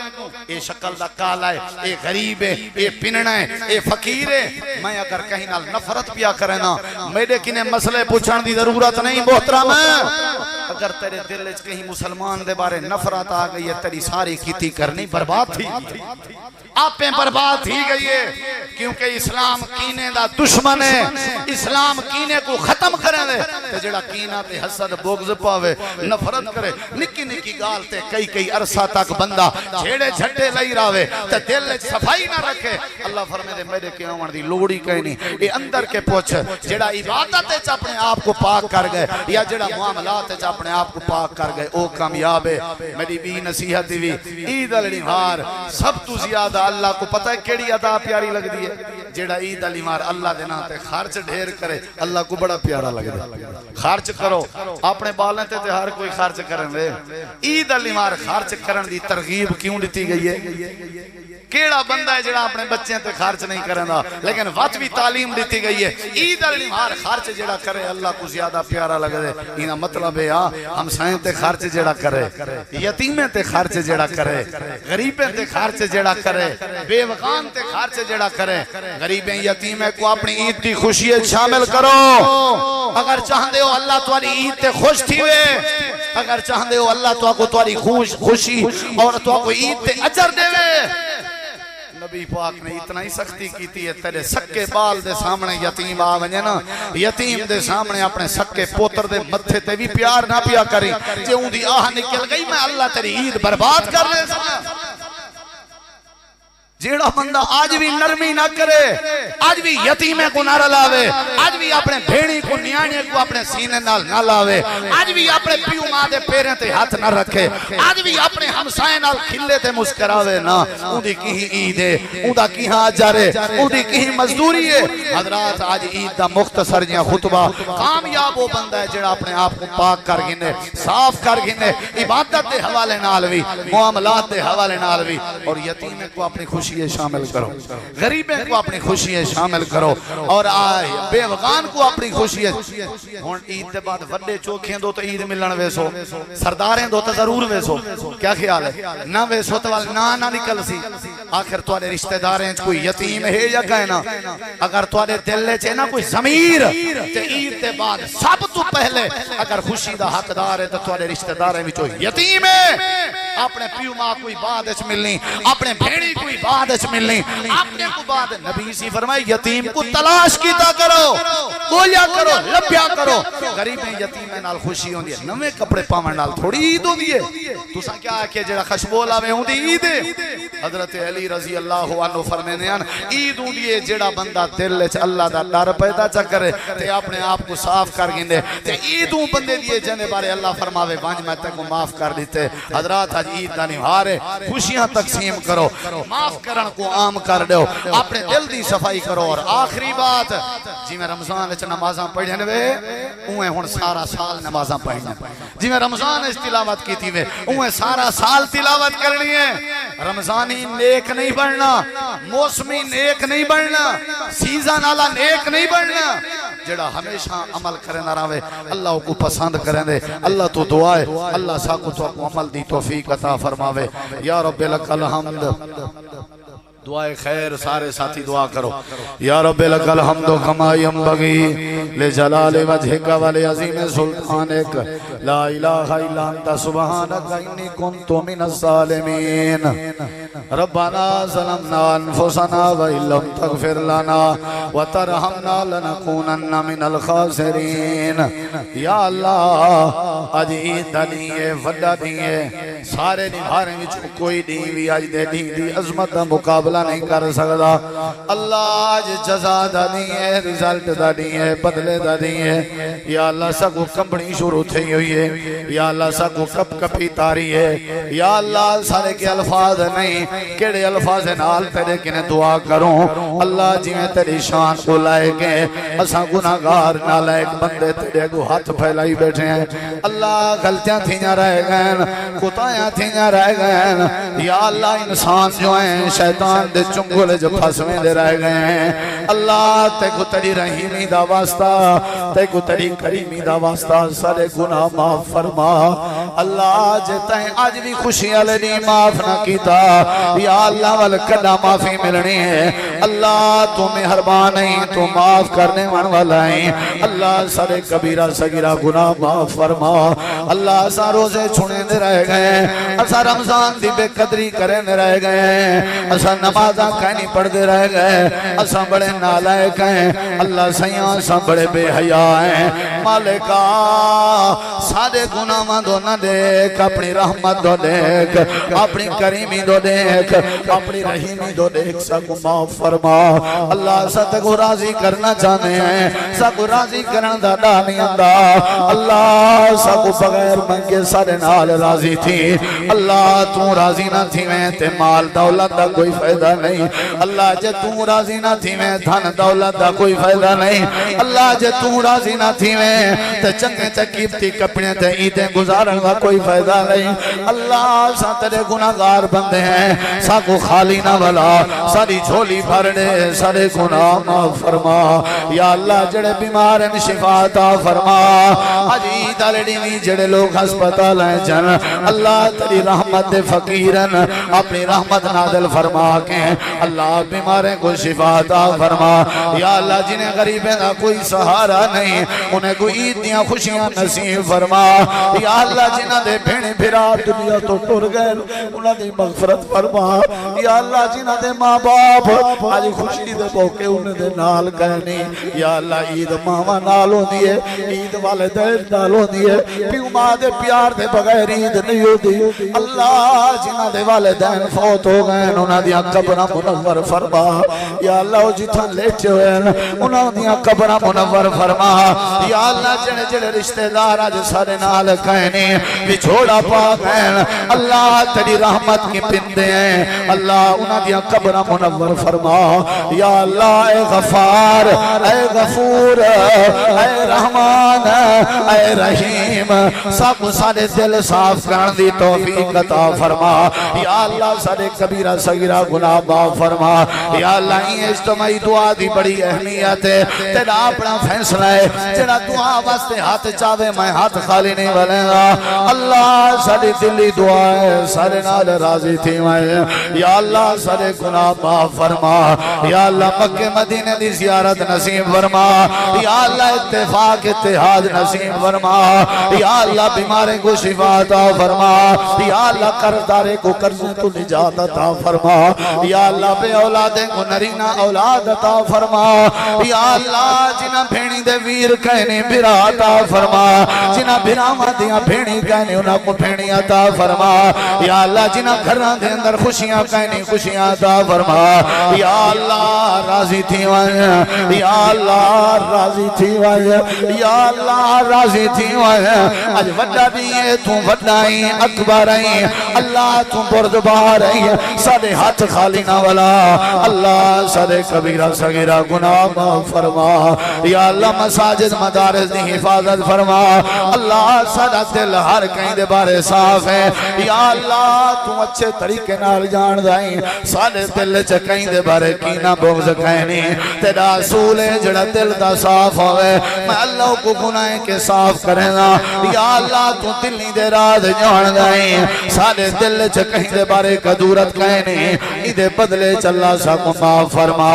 Speaker 1: اے شکل دا کالا ہے اے غریب ہے اے پننا ہے اے فقیر ہے میں اگر کہیں نال نفرت پیا کرنا میرے کنے مسئلے پوچھان دی ضرورت نہیں محترم اگر تیرے دل وچ کہیں مسلمان دے بارے نفرت آ گئی ہے تیری ساری کیتی کرنی برباد تھی آپیں برباد ہی گئی ہے کیونکہ اسلام کینے دا دشمن ہے اسلام کینے کو ختم کرے دے تے جڑا کینہ تے حسد بغض پاوے نفرت کرے نکی نکی گال تے کئی عرصہ تک بندہ جھیڑے جھٹے لئی راوے تے دل وچ صفائی نہ رکھے اللہ فرمائے دے میرے کے آون دی لوڑی کہیں نہیں اے اندر کے پوچھ جڑا عبادت وچ اپنے آپ کو پاک کر گئے یا جڑا معاملات وچ اپنے آپ کو پاک کر گئے او کامیاب ہے میری بھی نصیحت بھی عید النہار سب تو زیادہ اللہ کو پتہ ہے کیڑی ادا پیاری لگ دی ہے جڑا عید النہار اللہ دے نام تے خرچ ڈھیر کرے اللہ کو بڑا پیارا لگ دی خرچ کرو اپنے بالیں تے ہر کوئی خرچ کرن دے عید النہار خرچ کرن دی ترغیب کیوں دتی گئی ہے کیڑا بندہ ہے جڑا اپنے بچے تے خرچ نہیں کرنا لیکن وقت بھی تعلیم دیتی گئی ہے عید النہار خرچ جڑا کرے اللہ کو زیادہ پیارا لگ دے اینا مطلب ہے ہم سائیں تے خرچ جڑا کرے یتیمیں تے خرچ جڑا کرے غریبیں تے خرچ جڑا کرے بے وقان تے خرچ جڑا کرے غریبیں یتیمیں کو اپنی عید کی خوشی شامل کرو اگر چاہندے ہو اللہ تمہاری عید تے خوش تھی ہوئے اگر چاہندے ہو اللہ تو کو تمہاری خوشی اور تو کو عید تے اجر دے نبی پاک نے اتنا ہی سختی کیتی ہے تیرے سکے بال دے سامنے یتیم آ ونجے نا یتیم دے سامنے اپنے سکے پوتر دے متھے تے بھی پیار نہ پیا کری جے اون دی آہ نکل گئی میں اللہ تیری عید برباد کر لے سا جیڑا بندہ آج بھی نرمی نہ کرے، آج بھی یتیمے کو نہ رلاوے، آج بھی اپنے بھیڑی کو نیانے کو اپنے سینے نال نہ لاوے، آج بھی اپنے پیو ماں دے پیریں تے ہاتھ نہ رکھے، آج بھی اپنے ہمسائے نال کھلے تے مسکراوے نا، اون دی کی عید ہے، اون دا کی اجر ہے، اون دی کی مزدوری ہے۔ حضرات آج عید دا مختصر جہاں خطبہ، کامیاب وہ بندہ ہے جڑا اپنے آپ کو پاک کر گنے، صاف کر گنے، عبادت دے حوالے نال بھی، معاملات دے حوالے نال بھی، اور یتیمے کو اپنی خوشی شامل کرو، غریبیں کو اپنی خوشی شامل کرو، اور بے وغان کو اپنی خوشی۔ ہون عید دے بعد وڈے چوکھیں دو تو عید ملن ویسو، سرداریں دو تو ضرور ویسو، کیا خیال ہے؟ نہ ویسو تو نہ نکل سی۔ آخر توارے رشتہ داریں کوئی یتیم ہے یا کہنا، اگر توارے دل لے چاہنا کوئی ضمیر تے عید دے بعد سب تو پہلے اگر خوشی دا حق دار ہے تو توارے رشتہ داریں بھی چوئی یتیم ہے۔ اپنے پیو ماں کوئی بعد اچ ملنی، اپنے بھیڑی کوئی بعد اچ ملنی، اپنے کو بعد نبی سی فرمائے یتیم کو تلاش کیتا کرو، گویا کرو، لبیا کرو۔ غریبیں یتیمیں نال خوشی ہوندی ہے، نوے کپڑے پاون نال تھوڑی عید ہوندی ہے۔ تساں کیا ہے کہ جڑا خشبول آوے ہوندی عید ہے؟ حضرت علی رضی اللہ عنہ فرمینے ہیں عید ہوندی ہے جڑا بندہ دل وچ اللہ دا ڈر پیدا چا کرے تے اپنے آپ کو صاف کر گندے تے عیدوں بندے دیے جنے بارے اللہ فرماوے وانج میں تے کو معاف کر دیتے۔ حضرات آج عید دا نہار ہے، خوشیاں تقسیم کرو، معاف کرن کو عام کر دو، اپنے دل دی صفائی کرو۔ اور آخری بات جی میں رمضان وچ نمازاں پڑھن وے اویں ہن سارا سال نمازاں پڑھنا، جی میں رمضان وچ تلاوت کیتی وے اویں سارا سال تلاوت کرنی ہے۔ رمضانی نیک نہیں بننا، موسمی نیک نہیں بننا، سیزن والا نیک نہیں بننا۔ جڑا ہمیشہ عمل کرے نہ رہے اللہ کو پسند کریں دے۔ اللہ تو دعا ہے اللہ ساکو تو عمل دی توفیق عطا فرماوے۔ یا رب لک الحمد، دعائے خیر سارے ساتھی دعا کرو۔ یا رب لک الحمد کما ینبغی لجلال وجہک ولعظیم سلطانک، لا الہ الا انت سبحانک انی کنت من الظالمین۔ ربنا ظلمنا انفسنا وان لم تغفر لنا وترحمنا لنکونن من الخاسرین۔ یا اللہ اج عید دا دن ہے، وڈا دن ہے، سارے نبھارے وچ کوئی دن بھی اج دے دن دی عظمت دا مقابلہ نہیں کر سکتا۔ اللہ آج جزا دا نہیں ہے، رزلٹ دا نہیں ہے، بدلے دا نہیں ہے۔ یا اللہ سکو کمبنی شروع تھی ہوئی ہے، یا اللہ سکو کپ کپی تاری ہے، یا اللہ سارے کے الفاظ نہیں، کیڑے الفاظ نال تیرے کنے دعا کروں۔ اللہ جی میں تیری شان کو لائے گئے، اساں گناہگار نالائق بندے تیرے کو ہاتھ پھیلائی بیٹھے ہیں۔ اللہ غلطیاں تھیاں رہ گئے، کوتاہیاں تھیاں رہ گئے، یا اللہ انسان جو ہیں شیطان دے چنگلے جو پھسویں دے رہ گئے ہیں۔ اللہ تے کو تیری رحیمی دا واسطہ، تے کو تیری کریمی دا واسطہ سارے گناہ معاف فرما۔ اللہ جے تائیں آج بھی خوشی والے نہیں معاف نہ کیتا، یا اللہ والکڑا معافی ملنی ہے۔ اللہ تو مہربان ہیں، تو معاف کرنے والا ہیں۔ اللہ سارے کبیرہ صغیرہ گناہ معاف فرما۔ اللہ سا روزے چھوڑے دے رہ گئے، اسا رمضان دی بے قدری کرے دے رہ گئے، اسا نمازاں کہنی پڑھ دے رہ گئے، اسا بڑے نالائق ہیں۔ اللہ سیاں اسا بڑے بے حیا ہیں۔ مالکا سارے گناہاں دو نہ دیکھ، اپنی رحمت دو دیکھ، اپنی کریمی دو دیکھ، اپنی رحیمی دو دیکھ، سکو معاف فرما۔ اللہ ست کو راضی کرنا چاہنے ہیں، سکو راضی کرنا دا نہیں آندا۔ اللہ سکو بغیر منگے سارے نال راضی تھی۔ اللہ تو راضی نہ تھی میں تے مال دولت دا کوئی فائدہ نہیں۔ اللہ جے تو راضی نہ تھی میں دھن دولت دا کوئی فائدہ نہیں۔ اللہ جے تو راضی نہ تھی میں تے چنگے چکیبتی کپڑے تے عیدیں گزارن کا کوئی فائدہ نہیں۔ اللہ سا تیرے گناہگار بندے ہیں، سا کو خالی نہ بلا، ساری جھولی بھر دے، سارے گناہ معاف فرما۔ یا اللہ جڑے بیمار ہیں شفا عطا فرما۔ اج عید والے دن جڑے لوگ ہسپتال ہیں جن، اللہ تیری رحمت دے فقیرن اپنی رحمت نازل فرما کے اللہ بیماریں کو شفا عطا فرما۔ یا اللہ جنہیں غریبیں کا کوئی سہارا نہیں انہیں کوئی عید دیاں خوشیاں نصیب فرما۔ یا اللہ جنہیں دے بھیڑیں بھرا دنیا تو ٹر گئے انہیں دی مغفرت فرما۔ یا اللہ جنہیں دے ماں باپ آج خوشی دے موقع انہیں دے نال کہنی۔ یا اللہ عید ماما نالوں دیئے، عید والدین نالوں دیئے، پیو ماں دے پیار دے بغیر عید نہیں ہوتی۔ اللہ جنہیں دے والدین فوت ہو گئے انہیں دیاں قبراں منور فرما یا اللہ او جتھاں لیٹے ہوئے ہیں انہاں دیاں قبراں منور فرما یا اللہ جڑے جڑے رشتہ دار اج سارے نال کہنے وچھوڑا پا گئے اللہ تیری رحمت کی پندے ہیں اللہ انہاں دیاں قبراں منور فرما یا اللہ اے غفار اے غفور اے رحمان اے رحیم سب سارے دل صاف کرن دی توفیق عطا فرما یا اللہ سارے کبیرہ صغیرہ گناہ معاف فرما یا اللہ یہ اجتماعی دعا دی بڑی اہمیت ہے تیرا اپنا فیصلہ ہے جڑا دعا واسطے ہاتھ چاہے میں ہاتھ خالی نہیں بلیں گا اللہ ساری دلی دعا ہے سارے نال راضی تھی میں یا اللہ سارے گناہ معاف فرما یا اللہ مکہ مدینے دی زیارت نصیب فرما یا اللہ اتفاق اتحاد نصیب فرما یا اللہ بیمارے کو شفا عطا فرما یا اللہ قرضدارے کو قرضوں تو نجات عطا فرما یا اللہ بے اولادیں کو نرینہ اولاد عطا فرما یا اللہ جنہ بھینی دے ویر کہنے بھرا عطا فرما جنہ بھراما دیا بھینی کہنے انہاں کو بھینی عطا فرما یا اللہ جنہ گھران دے اندر خوشیاں کہنے خوشیاں عطا فرما یا اللہ راضی تھی وائیں یا اللہ راضی تھی وائیں یا اللہ راضی تھی وائیں اج وڈا دیئے تو وڈائی اکبرائی اللہ تو بردبارائی سارے ہاتھ خالی نہ والا اللہ سارے کبیرہ صغیرہ گناہ معاف فرما یا اللہ مساجد مدارس دی حفاظت فرما اللہ سارا دل ہر کہیں دے بارے صاف ہے یا اللہ تو اچھے طریقے نال جان دائیں سارے دل چکہیں دے بارے کینا بغض کہنی تیرا اصول ہے جڑا دل دا صاف ہوئے میں اللہ کو گناہ کے صاف کریں گا یا اللہ تو دلی دے راز جان دائیں سارے دل چکہیں دے بارے قدورت کہنی ادھے بدلے چلا سا کو معاف فرما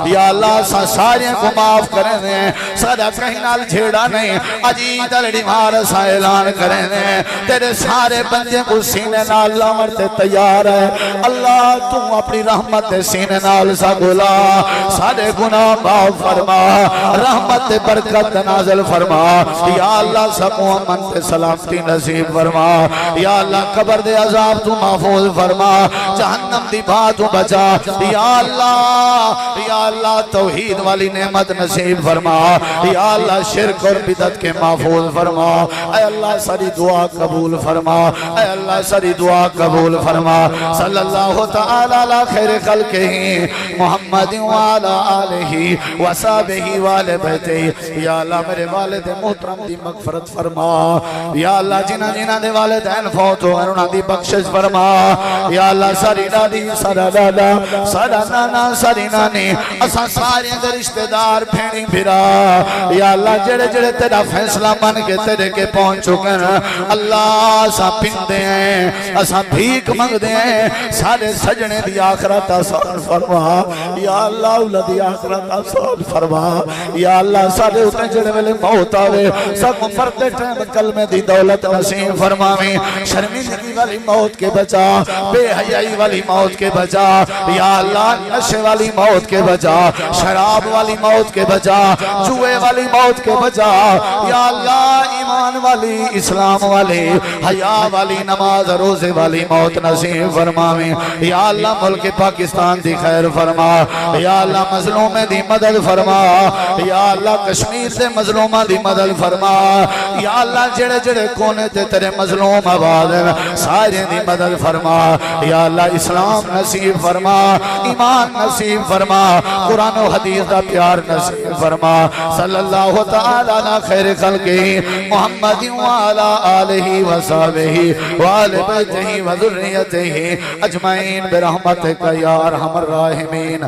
Speaker 1: یا اللہ سا سارے کو معاف کریں دیں سارا کہیں نال جھیڑا نہیں اجی دلڑی مار سا اعلان کریں دیں تیرے سارے بندے کو سینے نال لامرتے تیار ہے اللہ تم اپنی رحمت سینے نال سا گلا سارے گناہ معاف فرما رحمت برکت نازل فرما یا اللہ سب امن سلامتی نصیب فرما یا اللہ قبر دے عذاب تو محفوظ فرما جہنم دی بات بچا یا اللہ توحید والی نعمت نصیب فرما یا اللہ شرک اور بدعت کے محفوظ فرما اے اللہ ساری دعا قبول فرما اے اللہ ساری دعا قبول فرما صلی اللہ تعالی علی خیر خلقہ محمد وعلی آلہ وصحبہ وآل بیتہ یا اللہ میرے والد محترم دی مغفرت فرما یا اللہ جنہ دے والدین فوت ہو انہاں دی بخشش فرما یا اللہ ساری دادی سارا دادا سارا نانا ساری نانی اساں سارے دے رشتہ دار بھینی بھرا یا اللہ جڑے جڑے تیرا فیصلہ من کے تیرے کے پہنچ چکے ہیں اللہ اساں پندے ہیں اساں بھیک منگدے ہیں سارے سجنے دی آخرت آسان فرما یا اللہ اولاد دی آخرت آسان فرما یا اللہ سارے اتنے جڑے ویلے موت آوے سب مرتے ٹائم کلمے دی دولت نصیب فرماویں شرمندگی والی موت کے بچا بے حیائی والی موت کے بچا یا اللہ نشے والی موت کے بچا شراب والی موت کے بچا جوئے والی موت کے بچا یا اللہ ایمان والی اسلام والی حیا والی نماز روزے والی موت نصیب فرماویں یا اللہ ملک پاکستان دی خیر فرما یا اللہ مظلوم دی مدد فرما یا اللہ کشمیر سے مظلومہ دی مدد فرما یا اللہ جڑے جڑے کونے تے تیرے مظلوم آباد سارے دی مدد فرما یا اللہ اسلام نصیب فرما ایمان نصیب فرما قرآن و حدیث دا پیار نصیب فرما صلی اللہ تعالی علی خیر خلقہ محمد وعلی آلہ وصحبہ وآل بیتہ وذریتہ اجمعین برحمتک یا ارحم الراحمین